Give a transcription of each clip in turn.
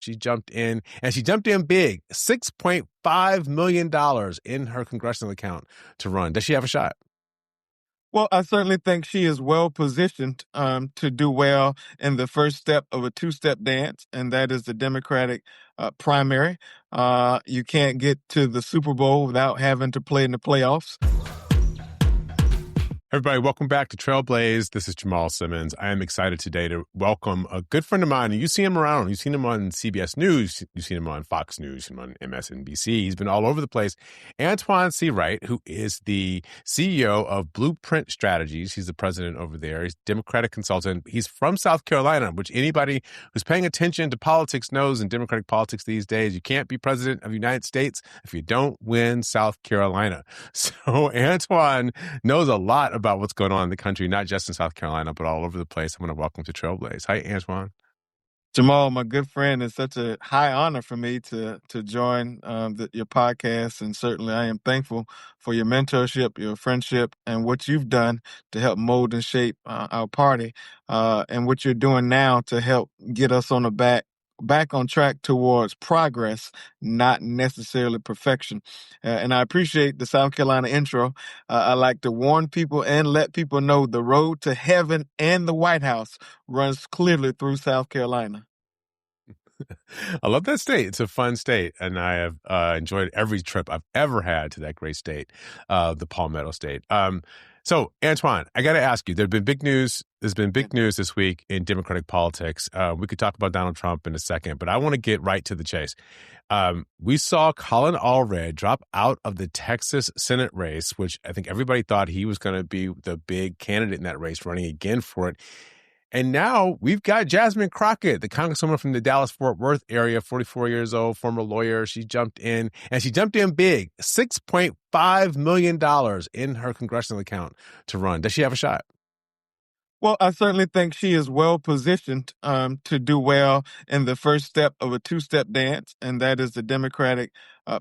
She jumped in, and she jumped in big, $6.5 million in her congressional account to run. Does she have a shot? Well, I certainly think she is well positioned to do well in the first step of a two-step dance, and that is the Democratic primary. You can't get to the Super Bowl without having to play in the playoffs. Everybody, welcome back to Trailblaze. This is Jamal Simmons. I am excited today to welcome a good friend of mine. You've seen him around. You've seen him on CBS News. You've seen him on Fox News. You've seen him on MSNBC. He's been all over the place. Antoine Seawright, who is the CEO of Blueprint Strategies. He's the president over there. He's a Democratic consultant. He's from South Carolina, which anybody who's paying attention to politics knows in Democratic politics these days, you can't be president of the United States if you don't win South Carolina. So Antoine knows a lot about what's going on in the country, not just in South Carolina, but all over the place. I'm going to welcome to Trailblaze. Hi, Antoine. Jamal, my good friend, it's such a high honor for me to join your podcast, and certainly I am thankful for your mentorship, your friendship, and what you've done to help mold and shape our party, and what you're doing now to help get us on the back on track towards progress, not necessarily perfection. And I appreciate the South Carolina intro. I like to warn people and let people know the road to heaven and the White House runs clearly through South Carolina. I love that state. It's a fun state, and I have enjoyed every trip I've ever had to that great state, the Palmetto State. So, Antoine, I got to ask you, there's been big news this week in Democratic politics. We could talk about Donald Trump in a second, but I want to get right to the chase. We saw Colin Allred drop out of the Texas Senate race, which I think everybody thought he was going to be the big candidate in that race, running again for it. And now we've got Jasmine Crockett, the congresswoman from the Dallas-Fort Worth area, 44 years old, former lawyer. She jumped in, and she jumped in big, $6.5 million in her congressional account to run. Does she have a shot? Well, I certainly think she is well positioned to do well in the first step of a two-step dance, and that is the Democratic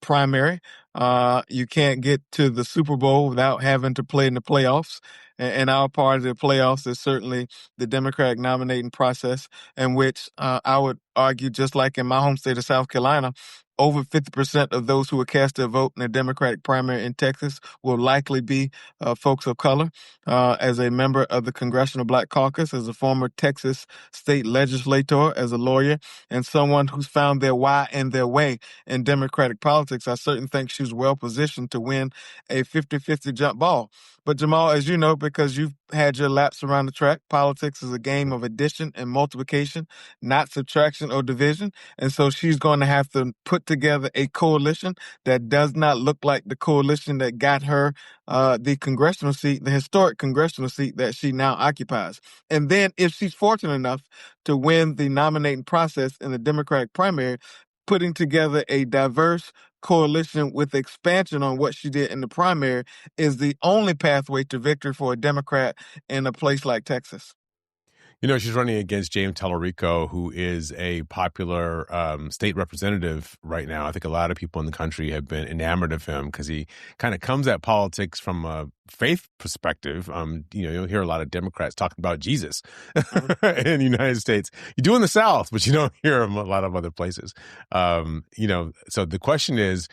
primary. You can't get to the Super Bowl without having to play in the playoffs. And our part of the playoffs is certainly the Democratic nominating process, in which I would argue, just like in my home state of South Carolina, over 50% of those who will cast their vote in the Democratic primary in Texas will likely be folks of color. As a member of the Congressional Black Caucus, as a former Texas state legislator, as a lawyer, and someone who's found their why and their way in Democratic politics, I certainly think she's well positioned to win a 50-50 jump ball. But Jamal, as you know, because you've had your laps around the track, politics is a game of addition and multiplication, not subtraction or division. And so she's going to have to put together a coalition that does not look like the coalition that got her the congressional seat, the historic congressional seat that she now occupies. And then if she's fortunate enough to win the nominating process in the Democratic primary, putting together a diverse coalition with expansion on what she did in the primary is the only pathway to victory for a Democrat in a place like Texas. You know, she's running against James Tallarico, who is a popular state representative right now. I think a lot of people in the country have been enamored of him because he kind of comes at politics from a faith perspective. You'll hear a lot of Democrats talking about Jesus in the United States. You do in the South, but you don't hear him a lot of other places. So the question is,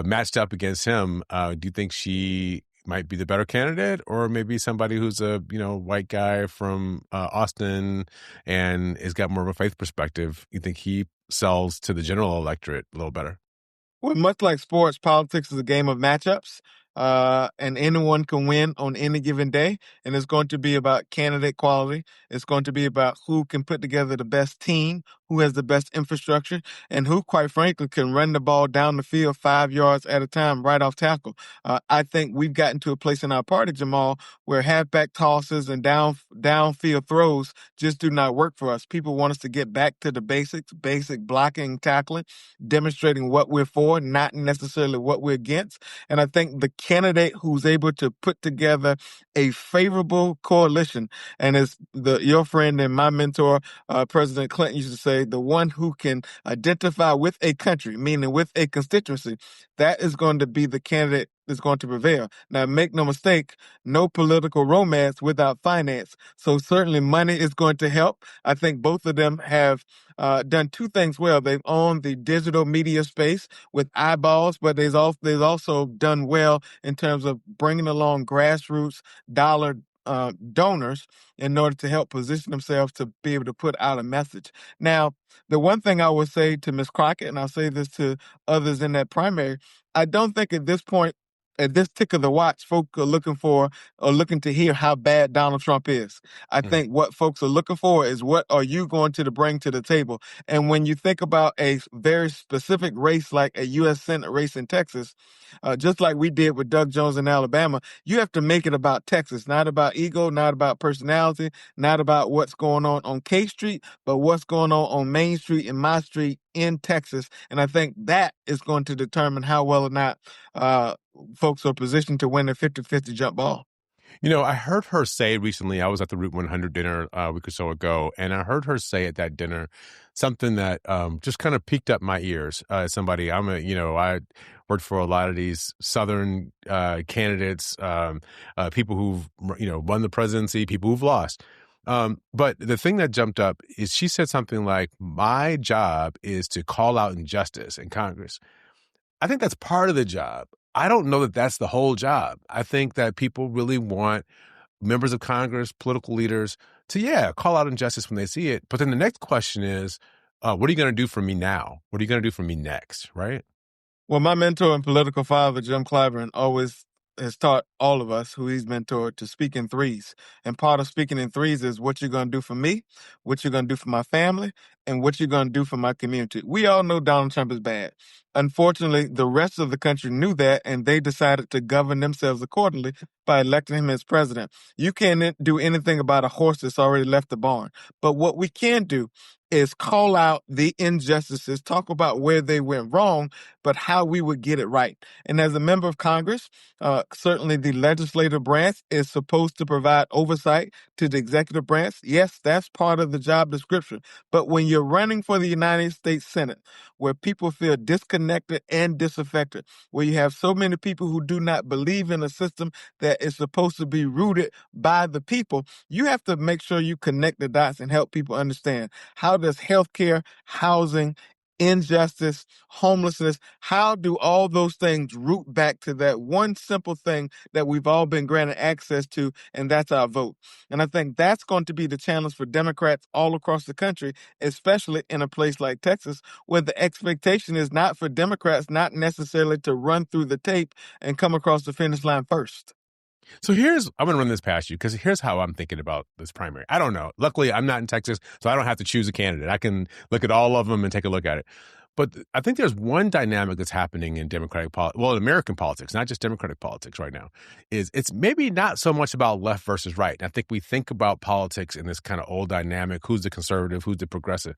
matched up against him, do you think she might be the better candidate, or maybe somebody who's a white guy from Austin and has got more of a faith perspective? You think he sells to the general electorate a little better? Well, much like sports, politics is a game of matchups. And anyone can win on any given day. And it's going to be about candidate quality. It's going to be about who can put together the best team, who has the best infrastructure, and who, quite frankly, can run the ball down the field 5 yards at a time right off tackle. I think we've gotten to a place in our party, Jamal, where halfback tosses and downfield throws just do not work for us. People want us to get back to the basics, basic blocking, tackling, demonstrating what we're for, not necessarily what we're against. And I think the candidate who's able to put together a favorable coalition, and as your friend and my mentor, President Clinton, used to say, the one who can identify with a country, meaning with a constituency, that is going to be the candidate is going to prevail. Now, make no mistake, no political romance without finance. So certainly money is going to help. I think both of them have done two things well. They've owned the digital media space with eyeballs, but they've also done well in terms of bringing along grassroots dollar donors in order to help position themselves to be able to put out a message. Now, the one thing I would say to Ms. Crockett, and I'll say this to others in that primary, I don't think at this point, at this tick of the watch, folks are looking to hear how bad Donald Trump is. I think what folks are looking for is what are you going to bring to the table? And when you think about a very specific race like a U.S. Senate race in Texas, just like we did with Doug Jones in Alabama, you have to make it about Texas, not about ego, not about personality, not about what's going on K Street, but what's going on Main Street and my street in Texas. And I think that is going to determine how well or not folks are positioned to win the 50-50 jump ball. You know, I heard her say recently, I was at the Route 100 dinner a week or so ago, and I heard her say at that dinner something that just kind of piqued up my ears. Somebody, I worked for a lot of these Southern candidates, people who've, won the presidency, people who've lost. But the thing that jumped up is she said something like, my job is to call out injustice in Congress. I think that's part of the job. I don't know that that's the whole job. I think that people really want members of Congress, political leaders to, call out injustice when they see it. But then the next question is, what are you going to do for me now? What are you going to do for me next? Right? Well, my mentor and political father, Jim Clyburn, always has taught all of us who he's mentored to speak in threes. And part of speaking in threes is what you're going to do for me, what you're going to do for my family, and what you're going to do for my community. We all know Donald Trump is bad. Unfortunately, the rest of the country knew that, and they decided to govern themselves accordingly by electing him as president. You can't do anything about a horse that's already left the barn. But what we can do is call out the injustices, talk about where they went wrong, but how we would get it right. And as a member of Congress, certainly the legislative branch is supposed to provide oversight to the executive branch. Yes, that's part of the job description. But when you're running for the United States Senate, where people feel disconnected and disaffected, where you have so many people who do not believe in a system that is supposed to be rooted by the people, you have to make sure you connect the dots and help people understand how does healthcare, housing, injustice, homelessness, how do all those things root back to that one simple thing that we've all been granted access to, and that's our vote. And I think that's going to be the challenge for Democrats all across the country, especially in a place like Texas, where the expectation is not for Democrats not necessarily to run through the tape and come across the finish line first. So I'm going to run this past you because here's how I'm thinking about this primary. I don't know. Luckily, I'm not in Texas, so I don't have to choose a candidate. I can look at all of them and take a look at it. But I think there's one dynamic that's happening in American politics, not just Democratic politics right now, is it's maybe not so much about left versus right. And I think we think about politics in this kind of old dynamic, who's the conservative, who's the progressive.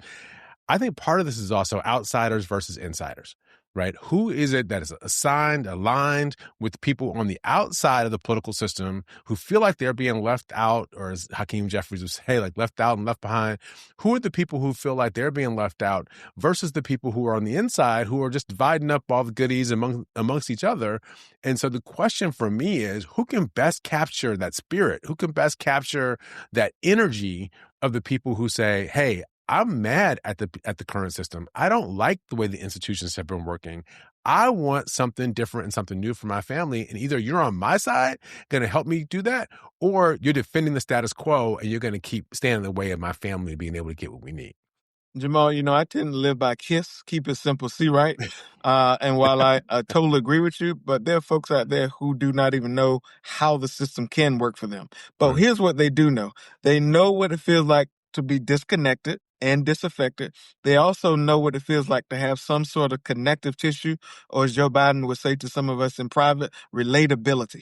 I think part of this is also outsiders versus insiders, right? Who is it that is aligned with people on the outside of the political system who feel like they're being left out, or as Hakeem Jeffries would say, like left out and left behind? Who are the people who feel like they're being left out versus the people who are on the inside who are just dividing up all the goodies amongst each other? And so the question for me is, who can best capture that spirit? Who can best capture that energy of the people who say, hey, I'm mad at the current system. I don't like the way the institutions have been working. I want something different and something new for my family. And either you're on my side, going to help me do that, or you're defending the status quo and you're going to keep standing in the way of my family being able to get what we need. Jamal, I tend to live by KISS, keep it simple, Seawright. And while I totally agree with you, but there are folks out there who do not even know how the system can work for them. But here's what they do know. They know what it feels like to be disconnected and disaffected. They also know what it feels like to have some sort of connective tissue, or as Joe Biden would say to some of us in private, relatability.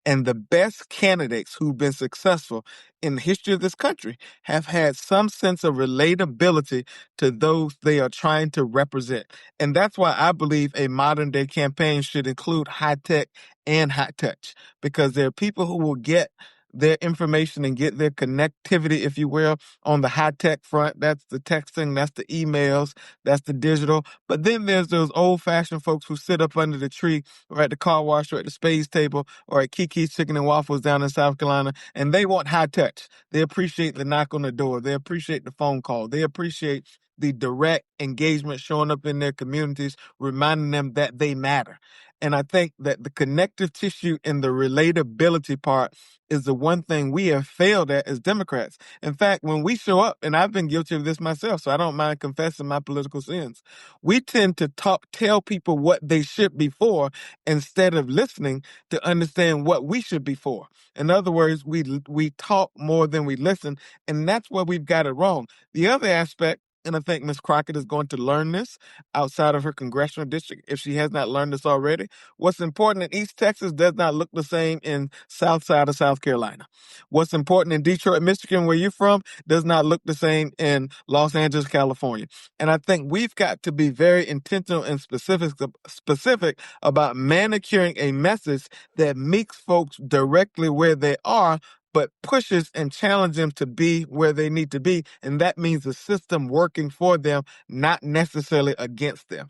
And the best candidates who've been successful in the history of this country have had some sense of relatability to those they are trying to represent. And that's why I believe a modern day campaign should include high tech and high touch, because there are people who will get their information and get their connectivity, if you will, on the high tech front. That's the texting, that's the emails, that's the digital. But then there's those old fashioned folks who sit up under the tree or at the car wash or at the spades table or at Kiki's Chicken and Waffles down in South Carolina, and they want high touch. They appreciate the knock on the door. They appreciate the phone call. They appreciate the direct engagement showing up in their communities, reminding them that they matter. And I think that the connective tissue and the relatability part is the one thing we have failed at as Democrats. In fact, when we show up, and I've been guilty of this myself, so I don't mind confessing my political sins, we tend to tell people what they should be for instead of listening to understand what we should be for. In other words, we talk more than we listen, and that's where we've got it wrong. The other aspect, and I think Ms. Crockett is going to learn this outside of her congressional district if she has not learned this already. What's important in East Texas does not look the same in South Side of South Carolina. What's important in Detroit, Michigan, where you're from, does not look the same in Los Angeles, California. And I think we've got to be very intentional and specific about manicuring a message that meets folks directly where they are, but pushes and challenges them to be where they need to be. And that means the system working for them, not necessarily against them.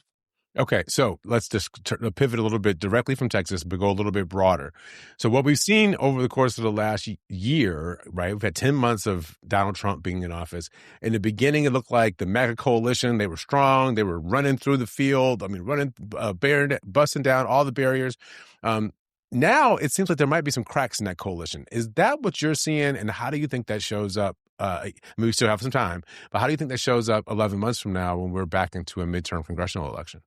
Okay, so let's just pivot a little bit directly from Texas, but go a little bit broader. So what we've seen over the course of the last year, right? We've had 10 months of Donald Trump being in office. In the beginning, it looked like the MAGA coalition, they were strong. They were running through the field. I mean, busting down all the barriers. Now it seems like there might be some cracks in that coalition. Is that what you're seeing? And how do you think that shows up? I mean, we still have some time, but how do you think that shows up 11 months from now when we're back into a midterm congressional election?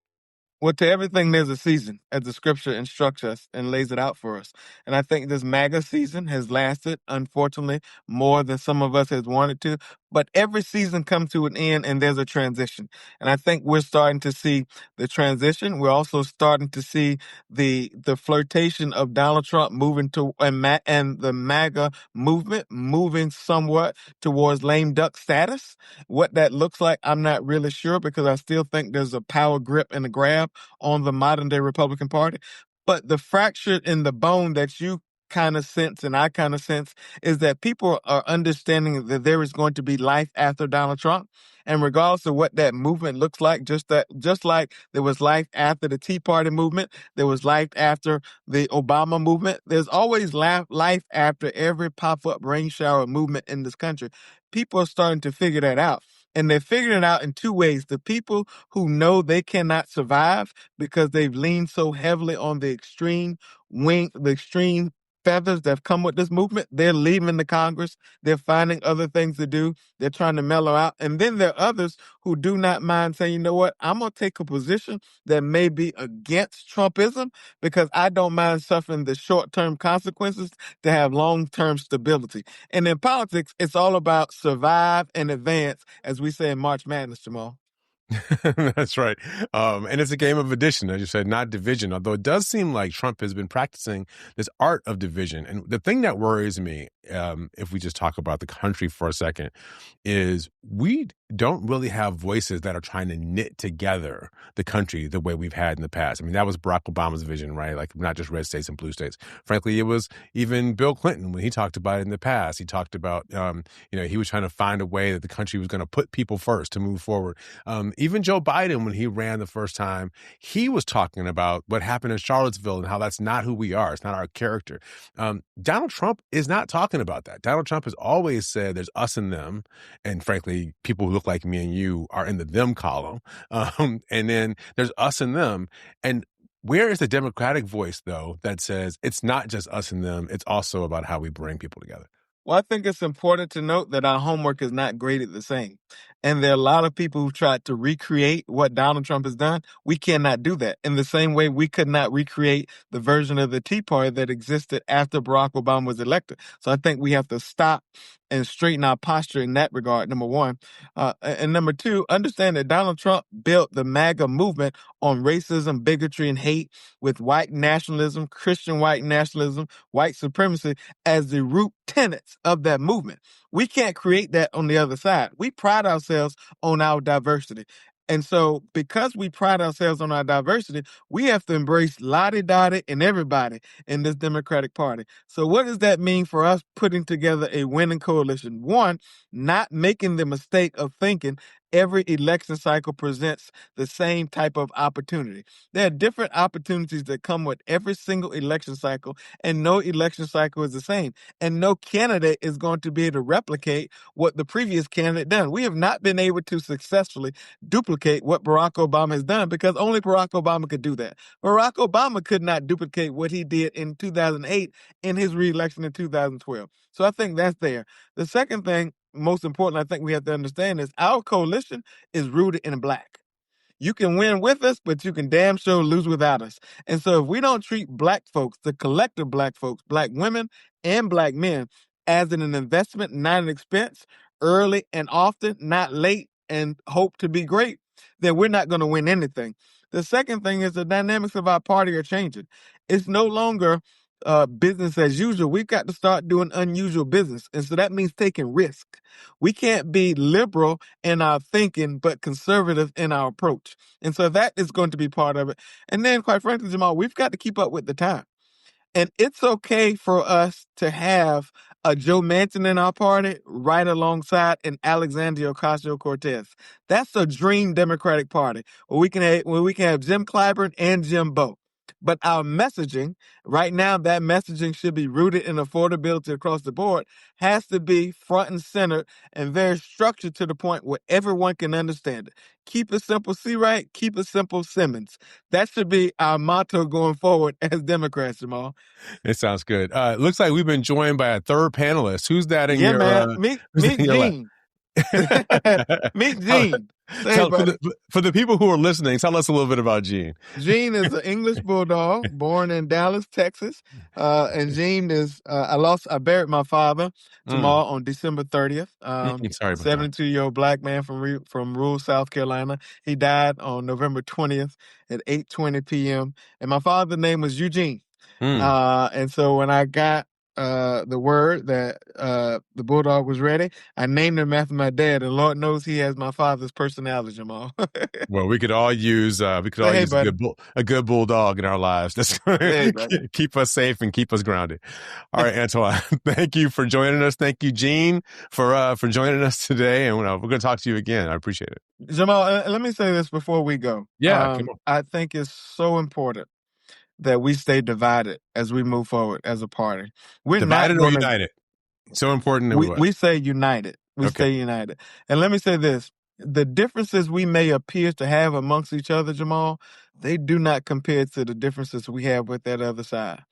Well, to everything, there's a season, as the scripture instructs us and lays it out for us. And I think this MAGA season has lasted, unfortunately, more than some of us has wanted to. But every season comes to an end and there's a transition. And I think we're starting to see the transition. We're also starting to see the flirtation of Donald Trump moving to and the MAGA movement moving somewhat towards lame duck status. What that looks like, I'm not really sure, because I still think there's a power grip and a grab on the modern day Republican Party. But the fracture in the bone that you kind of sense and I kind of sense is that people are understanding that there is going to be life after Donald Trump. And regardless of what that movement looks like, just like there was life after the Tea Party movement, there was life after the Obama movement, there's always life after every pop-up rain shower movement in this country. People are starting to figure that out. And they're figuring it out in two ways. The people who know they cannot survive because they've leaned so heavily on the extreme feathers that have come with this movement, they're leaving the Congress. They're finding other things to do. They're trying to mellow out. And then there are others who do not mind saying, you know what, I'm going to take a position that may be against Trumpism because I don't mind suffering the short-term consequences to have long-term stability. And in politics, it's all about survive and advance, as we say in March Madness, Jamal. That's right. And it's a game of addition, as you said, not division, although it does seem like Trump has been practicing this art of division. And the thing that worries me, if we just talk about the country for a second, is we don't really have voices that are trying to knit together the country the way we've had in the past. I mean, that was Barack Obama's vision, right? Like not just red states and blue states. Frankly, it was even Bill Clinton when he talked about it in the past. He talked about, he was trying to find a way that the country was going to put people first to move forward. Even Joe Biden, when he ran the first time, he was talking about what happened in Charlottesville and how that's not who we are. It's not our character. Donald Trump is not talking about that. Donald Trump has always said there's us and them. And frankly, people who look like me and you are in the them column. And then there's us and them. And where is the Democratic voice, though, that says it's not just us and them, it's also about how we bring people together? Well, I think it's important to note that our homework is not graded the same. And there are a lot of people who tried to recreate what Donald Trump has done. We cannot do that. In the same way, we could not recreate the version of the Tea Party that existed after Barack Obama was elected. So I think we have to stop and straighten our posture in that regard, number one. And number two, understand that Donald Trump built the MAGA movement on racism, bigotry, and hate, with white nationalism, Christian white nationalism, white supremacy as the root tenets of that movement. We can't create that on the other side. We pride ourselves on our diversity. And so, because we pride ourselves on our diversity, we have to embrace Lottie Dottie and everybody in this Democratic Party. So, what does that mean for us putting together a winning coalition? One, not making the mistake of thinking every election cycle presents the same type of opportunity. There are different opportunities that come with every single election cycle, and no election cycle is the same. And no candidate is going to be able to replicate what the previous candidate done. We have not been able to successfully duplicate what Barack Obama has done because only Barack Obama could do that. Barack Obama could not duplicate what he did in 2008 in his reelection in 2012. So I think that's there. The second thing, most important, I think we have to understand is our coalition is rooted in black. You can win with us, but you can damn sure lose without us. And so if we don't treat black folks, the collective black folks, black women and black men, as an investment, not an expense, early and often, not late and hope to be great, then we're not going to win anything. The second thing is the dynamics of our party are changing. It's no longer business as usual. We've got to start doing unusual business. And so that means taking risk. We can't be liberal in our thinking, but conservative in our approach. And so that is going to be part of it. And then, quite frankly, Jamal, we've got to keep up with the time. And it's okay for us to have a Joe Manchin in our party right alongside an Alexandria Ocasio-Cortez. That's a dream Democratic Party where we can have Jim Clyburn and Jim Bowe. But our messaging, right now, that messaging should be rooted in affordability across the board, has to be front and center and very structured to the point where everyone can understand it. Keep it simple, Seawright. Keep it simple, Simmons. That should be our motto going forward as Democrats, Jamal. It sounds good. It looks like we've been joined by a third panelist. Who's that in Yeah, your? man. Meet Gene. Meet Gene. For the people who are listening, tell us a little bit about Gene. Gene is an English bulldog born in Dallas, Texas. And Gene is, I buried my father, Jamal, on December 30th. Sorry about 72-year-old black man from rural South Carolina. He died on November 20th at 8:20 p.m. And my father's name was Eugene. And so when I got the word that the bulldog was ready, I named him after my dad, and Lord knows he has my father's personality, Jamal. Well, we could all use a good bulldog in our lives. That's keep us safe and keep us grounded. All right, Antoine, thank you for joining us. Thank you, Gene, for joining us today, and we're going to talk to you again. I appreciate it. Jamal, let me say this before we go. Yeah, come on. I think it's so important that we stay divided as we move forward as a party. We're divided not or united. So important. We say united. We stay united. And let me say this. The differences we may appear to have amongst each other, Jamal, they do not compare to the differences we have with that other side.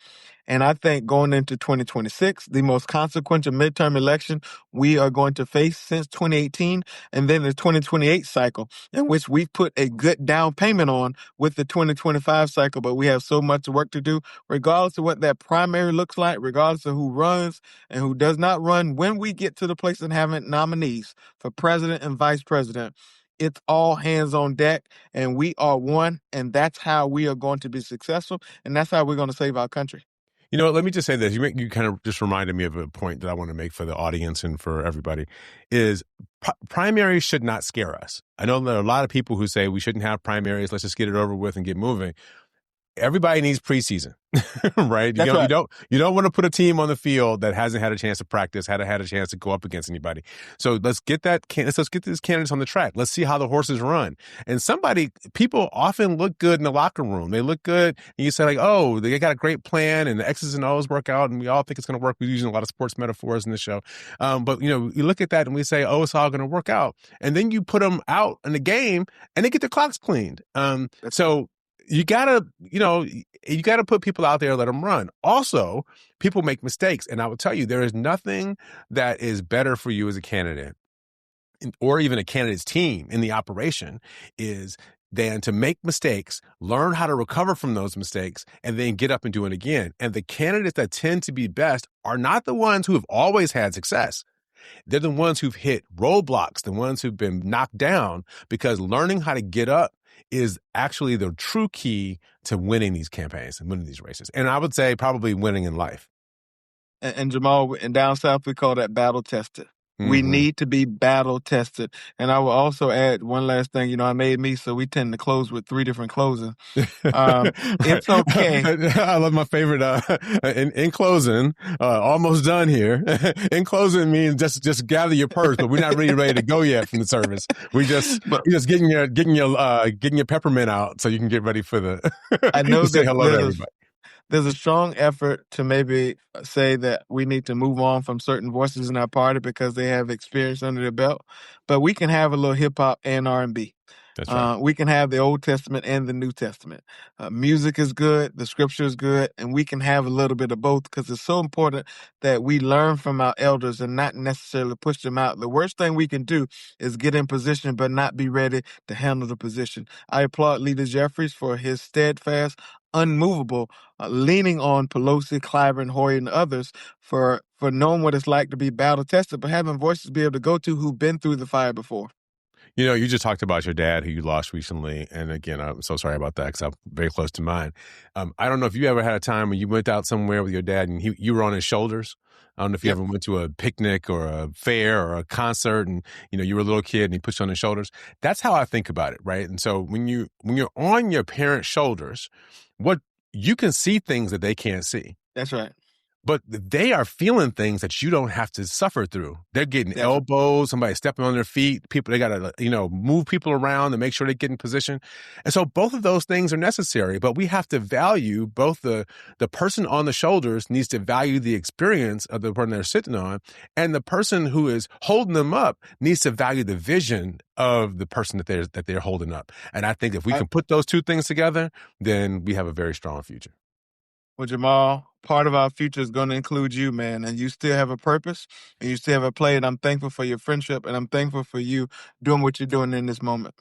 And I think going into 2026, the most consequential midterm election we are going to face since 2018, and then the 2028 cycle, in which we've put a good down payment on with the 2025 cycle, but we have so much work to do, regardless of what that primary looks like, regardless of who runs and who does not run. When we get to the place of having nominees for president and vice president, it's all hands on deck, and we are one, and that's how we are going to be successful, and that's how we're going to save our country. You know, let me just say this. You kind of just reminded me of a point that I want to make for the audience and for everybody is primaries should not scare us. I know there are a lot of people who say we shouldn't have primaries. Let's just get it over with and get moving. Everybody needs preseason, right? Right. You don't want to put a team on the field that hasn't had a chance to practice, hadn't had a chance to go up against anybody. So let's get these candidates on the track. Let's see how the horses run. And people often look good in the locker room. They look good. And you say like, oh, they got a great plan and the X's and O's work out. And we all think it's going to work. We're using a lot of sports metaphors in the show. But you look at that and we say, oh, it's all going to work out. And then you put them out in the game and they get their clocks cleaned. So you gotta put people out there and let them run. Also, people make mistakes. And I will tell you, there is nothing that is better for you as a candidate or even a candidate's team in the operation than to make mistakes, learn how to recover from those mistakes, and then get up and do it again. And the candidates that tend to be best are not the ones who have always had success. They're the ones who've hit roadblocks, the ones who've been knocked down, because learning how to get up is actually the true key to winning these campaigns and winning these races. And I would say probably winning in life. And Jamal, in down south, we call that battle tested. We Mm-hmm. need to be battle tested. And I will also add one last thing. I made me, so we tend to close with 3 different closings. Right. It's okay. I love my favorite. In closing, almost done here. In closing means just gather your purse, but we're not really ready to go yet from the service. But We just getting your peppermint out so you can get ready for the I know to say that hello to everybody. there's a strong effort to maybe say that we need to move on from certain voices in our party because they have experience under their belt, but we can have a little hip hop and R&B. That's right. We can have the Old Testament and the New Testament. Music is good, the scripture is good, and we can have a little bit of both because it's so important that we learn from our elders and not necessarily push them out. The worst thing we can do is get in position but not be ready to handle the position. I applaud Leader Jeffries for his steadfast, unmovable, leaning on Pelosi, Clyburn, Hoyer, and others for knowing what it's like to be battle tested, but having voices to be able to go to who've been through the fire before. You just talked about your dad who you lost recently. And again, I'm so sorry about that because I'm very close to mine. I don't know if you ever had a time when you went out somewhere with your dad and you were on his shoulders. I don't know if you Yep. ever went to a picnic or a fair or a concert and, you were a little kid and he pushed you on his shoulders. That's how I think about it, right? And so when you're on your parents' shoulders, what you can see things that they can't see. That's right. But they are feeling things that you don't have to suffer through. They're getting That's right. elbows, somebody stepping on their feet. People, they got to, move people around to make sure they get in position. And so both of those things are necessary, but we have to value both the person on the shoulders needs to value the experience of the person they're sitting on. And the person who is holding them up needs to value the vision of the person that they're holding up. And I think if we can put those two things together, then we have a very strong future. Well, Jamal, part of our future is going to include you, man, and you still have a purpose and you still have a play. And I'm thankful for your friendship and I'm thankful for you doing what you're doing in this moment.